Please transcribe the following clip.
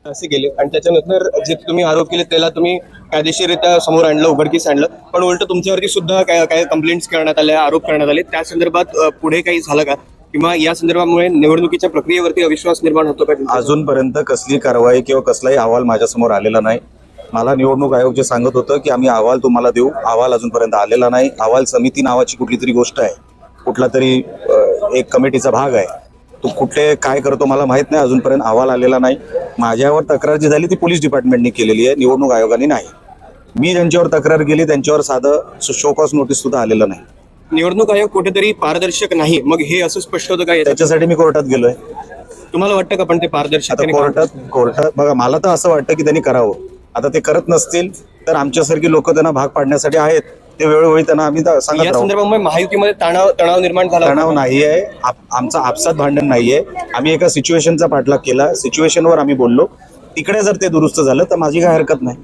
असे केले आणि त्याच्यानंतर जे तुम्ही आरोप केले त्याला तुम्ही कायदेशीररित्या समोर आणलं, उघडकीस आणलं, पण उलट तुमच्यावरती सुद्धा काय काय कंप्लेंट्स करण्यात आल्या, आरोप करण्यात आले. त्या संदर्भात पुढे काही झालं का, किंवा या संदर्भामुळे निवडणुकीच्या प्रक्रियेवरती अविश्वास निर्माण होतो का? अजूनपर्यंत कसली कारवाई किंवा कसलाही अहवाल माझ्यासमोर आलेला नाही. मला निवडणूक आयोग जे सांगत होतं की आम्ही अहवाल तुम्हाला देऊ, अहवाल अजूनपर्यंत आलेला नाही. अहवाल समिती नावाची कुठली तरी गोष्ट आहे, कुठला तरी एक कमिटीचा भाग आहे, तो कुठे काय करतो मला माहित नाही. अजूनपर्यंत अहवाल आलेला नाही. माझ्यावर तक्रार जी झाली ती पोलीस डिपार्टमेंटने केलेली आहे, निवडणूक आयोगाने नाही. मी ज्यांच्यावर तक्रार केली त्यांच्यावर साधं शोकॉस नोटीस सुद्धा आलेलं नाही. निवडणूक आयोग कुठेतरी पारदर्शक नाही, मग हे असं स्पष्ट होतं का? त्याच्यासाठी मी कोर्टात गेलोय. तुम्हाला वाटतं का पण ते पारदर्शक? आता कोर्टात बघा, मला तर असं वाटतं की त्यांनी करावं. आता ते करत नसतील तर आमच्यासारखी लोक त्यांना भाग पाडण्यासाठी आहेत, ते वेळोवेळी त्यांना आम्ही सांगत या राहू. संदर्भामुळे महायुतीमध्ये तणाव निर्माण झाला? तणाव नाहीये, आमचा आपसात भांडण नाहीये. आम्ही एका सिच्युएशनचा पाठलाग केला, सिच्युएशनवर आम्ही बोललो. तिकडे जर ते दुरुस्त झालं तर माझी काय हरकत नाही.